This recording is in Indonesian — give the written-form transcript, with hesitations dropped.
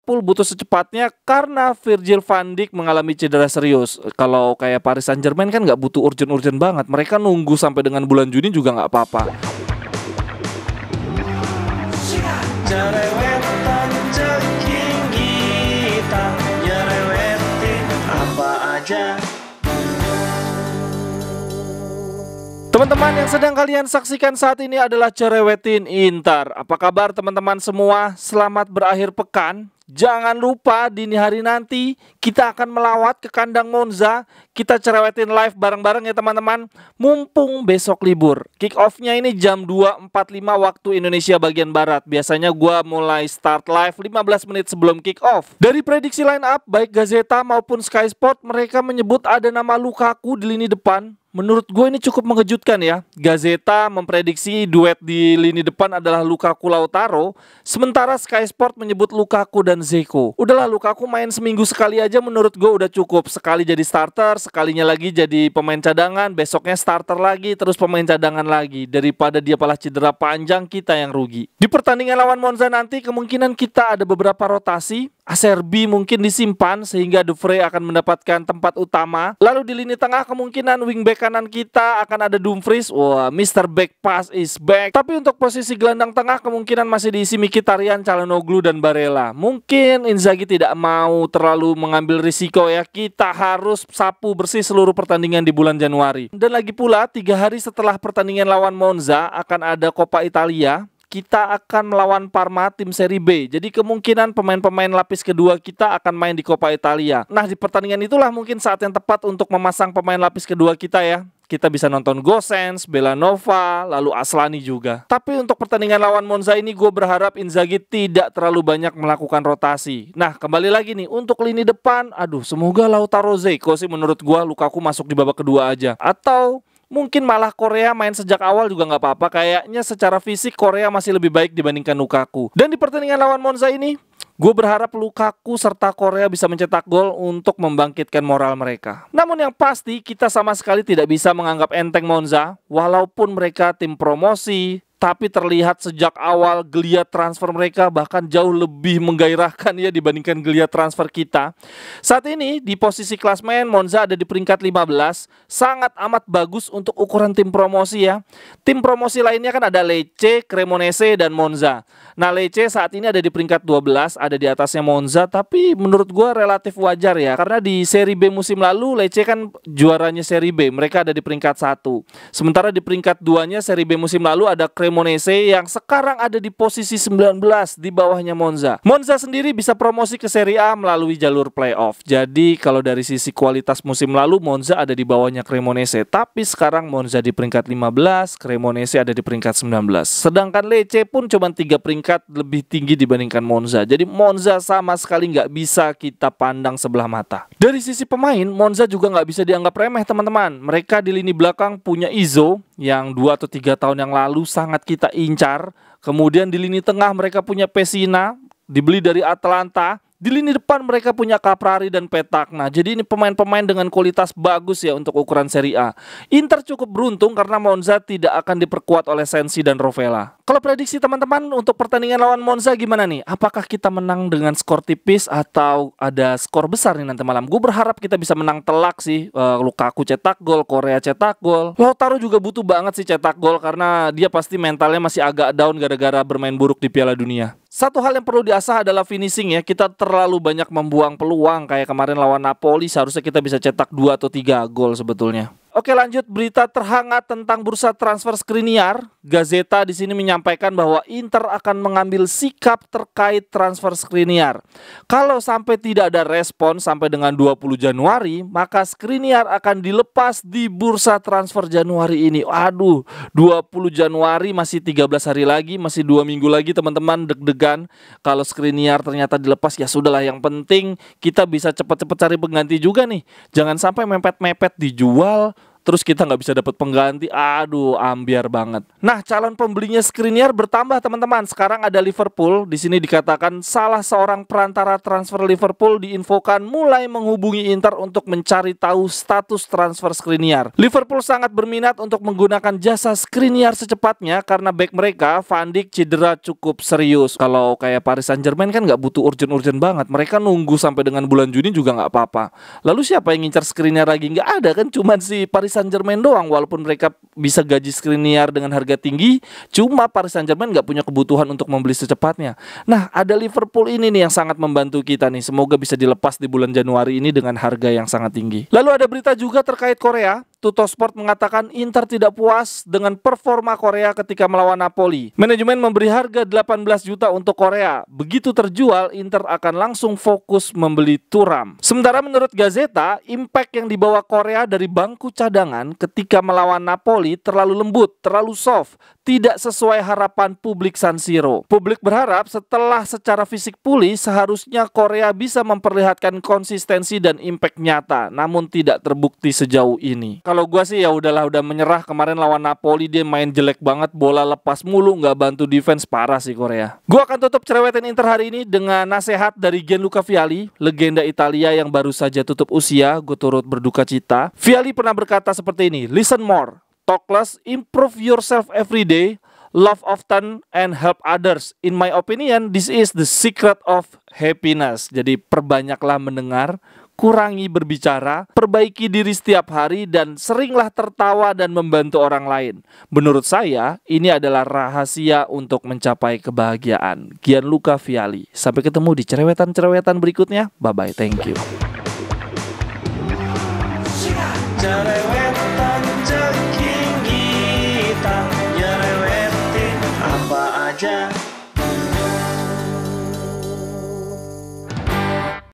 Liverpool butuh secepatnya karena Virgil van Dijk mengalami cedera serius. Kalau kayak Paris Saint-Germain kan nggak butuh urgent-urgent banget. Mereka nunggu sampai dengan bulan Juni juga nggak apa-apa. Jerewetan ceking kita, nyerewetin apa aja. Teman-teman, yang sedang kalian saksikan saat ini adalah Cerewetin Inter. Apa kabar teman-teman semua? Selamat berakhir pekan. Jangan lupa dini hari nanti kita akan melawat ke kandang Monza. Kita cerewetin live bareng-bareng ya teman-teman. Mumpung besok libur. Kick off-nya ini jam 2.45 waktu Indonesia bagian Barat. Biasanya gua mulai start live 15 menit sebelum kick off. Dari prediksi line up, baik Gazeta maupun Sky Sport, mereka menyebut ada nama Lukaku di lini depan. Menurut gue ini cukup mengejutkan ya. Gazeta memprediksi duet di lini depan adalah Lukaku Lautaro, sementara Sky Sport menyebut Lukaku dan Dzeko. Udahlah, Lukaku main seminggu sekali aja menurut gue udah cukup. Sekali jadi starter, sekalinya lagi jadi pemain cadangan, besoknya starter lagi, terus pemain cadangan lagi. Daripada dia malah cedera panjang, kita yang rugi. Di pertandingan lawan Monza nanti kemungkinan kita ada beberapa rotasi. Acerbi mungkin disimpan sehingga De Vrij akan mendapatkan tempat utama. Lalu di lini tengah kemungkinan wingback kanan kita akan ada Dumfries. Wah, Mr. Back Pass is back. Tapi untuk posisi gelandang tengah kemungkinan masih diisi Mkhitaryan, Calhanoglu dan Barella. Mungkin Inzaghi tidak mau terlalu mengambil risiko ya. Kita harus sapu bersih seluruh pertandingan di bulan Januari. Dan lagi pula 3 hari setelah pertandingan lawan Monza akan ada Coppa Italia. Kita akan melawan Parma tim seri B. Jadi kemungkinan pemain-pemain lapis kedua kita akan main di Coppa Italia. Nah, di pertandingan itulah mungkin saat yang tepat untuk memasang pemain lapis kedua kita ya. Kita bisa nonton Gosens, Belanova, lalu Aslani juga. Tapi untuk pertandingan lawan Monza ini gue berharap Inzaghi tidak terlalu banyak melakukan rotasi. Nah, kembali lagi nih untuk lini depan. Aduh, semoga Lautaro Dzeko sih menurut gue Lukaku masuk di babak kedua aja. Atau mungkin malah Korea main sejak awal juga nggak apa-apa. Kayaknya secara fisik Korea masih lebih baik dibandingkan Lukaku. Dan di pertandingan lawan Monza ini, gue berharap Lukaku serta Korea bisa mencetak gol untuk membangkitkan moral mereka. Namun yang pasti kita sama sekali tidak bisa menganggap enteng Monza. Walaupun mereka tim promosi, tapi terlihat sejak awal geliat transfer mereka bahkan jauh lebih menggairahkan ya dibandingkan geliat transfer kita. Saat ini di posisi klasmen Monza ada di peringkat 15. Sangat amat bagus untuk ukuran tim promosi ya. Tim promosi lainnya kan ada Lecce, Cremonese dan Monza. Nah, Lecce saat ini ada di peringkat 12, ada di atasnya Monza, tapi menurut gue relatif wajar ya. Karena di seri B musim lalu Lecce kan juaranya seri B, mereka ada di peringkat 1. Sementara di peringkat 2-nya seri B musim lalu ada Cremonese yang sekarang ada di posisi 19 di bawahnya Monza. Monza sendiri bisa promosi ke Serie A melalui jalur playoff. Jadi kalau dari sisi kualitas musim lalu Monza ada di bawahnya Cremonese, tapi sekarang Monza di peringkat 15, Cremonese ada di peringkat 19. Sedangkan Lecce pun cuma 3 peringkat lebih tinggi dibandingkan Monza. Jadi Monza sama sekali nggak bisa kita pandang sebelah mata. Dari sisi pemain, Monza juga nggak bisa dianggap remeh teman-teman. Mereka di lini belakang punya Izzo yang 2 atau 3 tahun yang lalu sangat kita incar. Kemudian di lini tengah mereka punya Pessina, dibeli dari Atalanta. Di lini depan mereka punya Caprari dan Petak. Nah, jadi ini pemain-pemain dengan kualitas bagus ya untuk ukuran Serie A. Inter cukup beruntung karena Monza tidak akan diperkuat oleh Sensi dan Rovella. Kalau prediksi teman-teman untuk pertandingan lawan Monza gimana nih? Apakah kita menang dengan skor tipis atau ada skor besar nih nanti malam? Gue berharap kita bisa menang telak sih. Lukaku cetak gol, Korea cetak gol. Lautaro juga butuh banget sih cetak gol karena dia pasti mentalnya masih agak down gara-gara bermain buruk di Piala Dunia. Satu hal yang perlu diasah adalah finishing ya. Kita terlalu banyak membuang peluang. Kayak kemarin lawan Napoli seharusnya kita bisa cetak 2 atau 3 gol sebetulnya. Oke, lanjut berita terhangat tentang bursa transfer Skriniar. Gazeta di sini menyampaikan bahwa Inter akan mengambil sikap terkait transfer Skriniar. Kalau sampai tidak ada respon sampai dengan 20 Januari, maka Skriniar akan dilepas di bursa transfer Januari ini. Aduh, 20 Januari masih 13 hari lagi, masih 2 minggu lagi teman-teman, deg-degan. Kalau Skriniar ternyata dilepas ya sudahlah, yang penting kita bisa cepat-cepat cari pengganti juga nih. Jangan sampai mepet-mepet dijual terus kita nggak bisa dapat pengganti. Aduh, ambiar banget. Nah, calon pembelinya Skriniar bertambah teman-teman. Sekarang ada Liverpool. Di sini dikatakan salah seorang perantara transfer Liverpool diinfokan mulai menghubungi Inter untuk mencari tahu status transfer Skriniar. Liverpool sangat berminat untuk menggunakan jasa Skriniar secepatnya karena back mereka Van Dijk cedera cukup serius. Kalau kayak Paris Saint-Germain kan nggak butuh urgent-urgent banget. Mereka nunggu sampai dengan bulan Juni juga nggak apa-apa. Lalu siapa yang ngincar Skriniar lagi? Nggak ada kan, cuman si Paris Saint-Germain doang. Walaupun mereka bisa gaji Skriniar dengan harga tinggi, cuma Paris Saint-Germain nggak punya kebutuhan untuk membeli secepatnya. Nah, ada Liverpool ini nih yang sangat membantu kita nih. Semoga bisa dilepas di bulan Januari ini dengan harga yang sangat tinggi. Lalu ada berita juga terkait Korea. Tuttosport mengatakan Inter tidak puas dengan performa Korea ketika melawan Napoli. Manajemen memberi harga 18 juta untuk Korea. Begitu terjual, Inter akan langsung fokus membeli Thuram. Sementara menurut Gazeta, impact yang dibawa Korea dari bangku cadangan ketika melawan Napoli terlalu lembut, terlalu soft, tidak sesuai harapan publik San Siro. Publik berharap setelah secara fisik pulih, seharusnya Korea bisa memperlihatkan konsistensi dan impact nyata, namun tidak terbukti sejauh ini. Kalau gua sih ya udahlah, udah menyerah. Kemarin lawan Napoli dia main jelek banget, bola lepas mulu, nggak bantu defense, parah sih Korea. Gua akan tutup cerewetan Inter hari ini dengan nasihat dari Gianluca Vialli, legenda Italia yang baru saja tutup usia. Gue turut berduka cita. Vialli pernah berkata seperti ini, "Listen more, talk less, improve yourself every day, love often and help others. In my opinion, this is the secret of happiness." Jadi perbanyaklah mendengar, kurangi berbicara, perbaiki diri setiap hari, dan seringlah tertawa dan membantu orang lain. Menurut saya, ini adalah rahasia untuk mencapai kebahagiaan. Gianluca Vialli. Sampai ketemu di cerewetan-cerewetan berikutnya. Bye-bye, thank you.